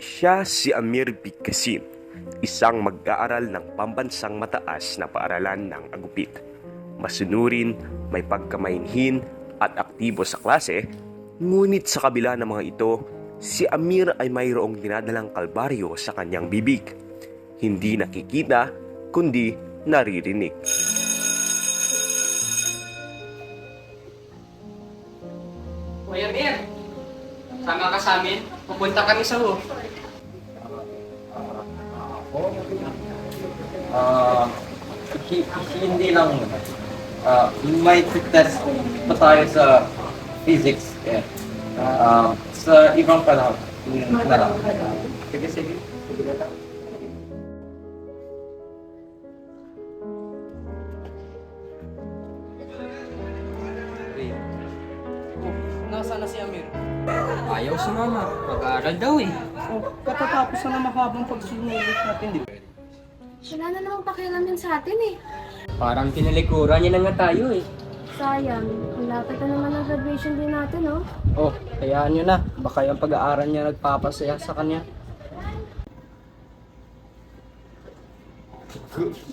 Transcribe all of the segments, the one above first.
Siya si Amir Bigkasin, isang mag-aaral ng pambansang mataas na paaralan ng Agupit. Masunurin, may pagkamainhin at aktibo sa klase, ngunit sa kabila ng mga ito, si Amir ay mayroong dinadalang kalbaryo sa kanyang bibig. Hindi nakikita, kundi naririnig. Kuya Mir, sama ka sa amin. Pupunta kami sa ho. Ah, hindi lang muna. May test pa tayo sa physics. Yeah. Sa ibang panahon na lang. Sige, sige. Nasaan na si Amir? Ayaw sumama. Mag-aaral daw eh. Katatapos na mahabang pagsunulit natin, di ba? Wala na namang pakialam yun sa atin eh. Parang tinalikuran niya na nga tayo eh. Sayang, ang lapit na naman ang graduation din natin, oh. Oh, hayaan nyo na. Baka yung pag-aaral niya nagpapasaya sa kanya.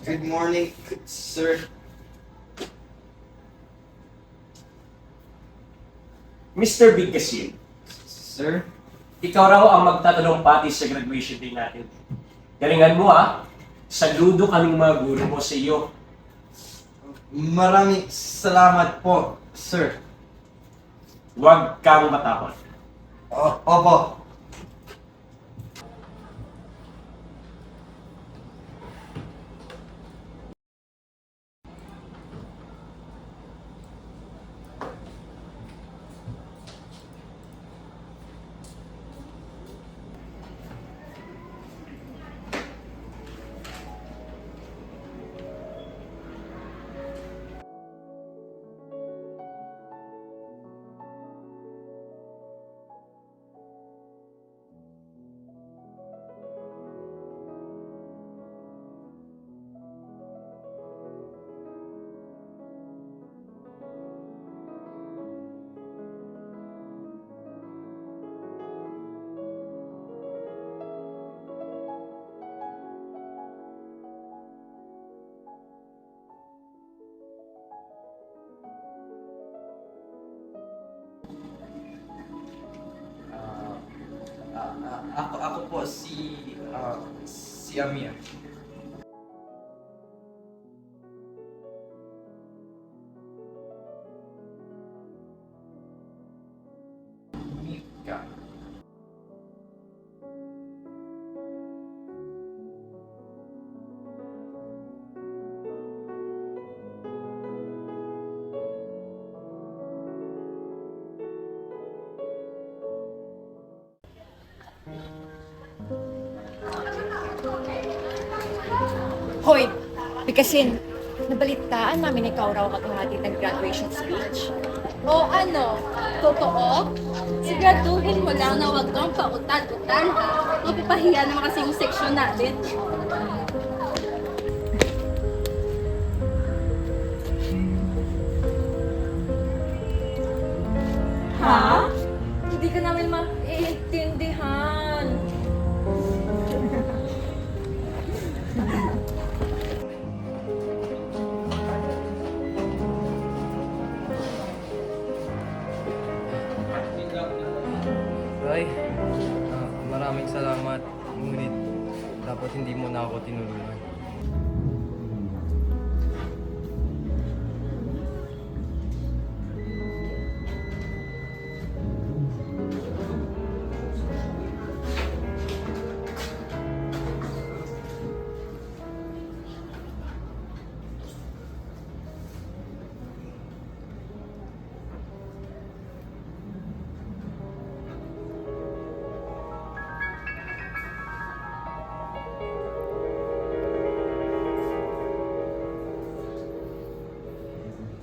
Good morning, sir. Mr. Bigkasin, Sir? ikaw raw ang magtatanong pati sa graduation day natin. Galingan mo ah, saludo kaming mga guro mo sa iyo. Maraming salamat po, sir. Huwag kang matakot. Opo. Ako po si Amir. Mika. Hoy, Bigkasin, nabalitaan namin ikaw raw maghahatid ng graduation speech. O ano, totoo? Siguraduhin mo lang na wag kang pautan-utan ha. Mapapahiya naman kasi yung section natin. Ha? Hindi ka namin maiintindihan. Ray, maraming salamat. Ngunit, dapat hindi mo na ako tinulungan.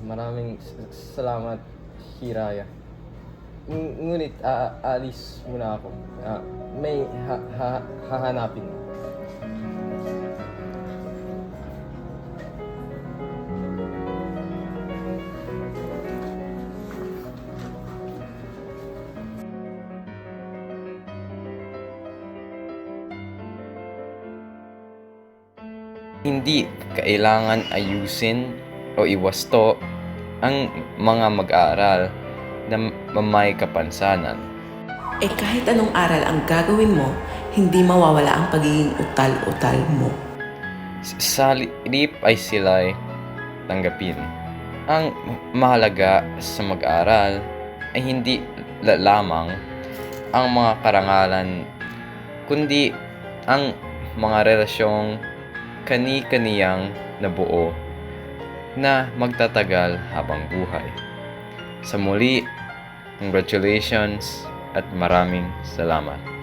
Maraming salamat, Hiraya. Ngunit, alis muna ako. May hahanapin. hindi kailangan ayusin o iwasto ang mga mag-aaral na may kapansanan. Kahit anong aral ang gagawin mo, hindi mawawala ang pagiging utal-utal mo. Sa halip ay sila'y tanggapin. Ang mahalaga sa mag-aaral ay hindi lamang ang mga karangalan, kundi ang mga relasyong kani-kaniyang nabuo na magtatagal habang buhay. Sa muli, congratulations at maraming salamat.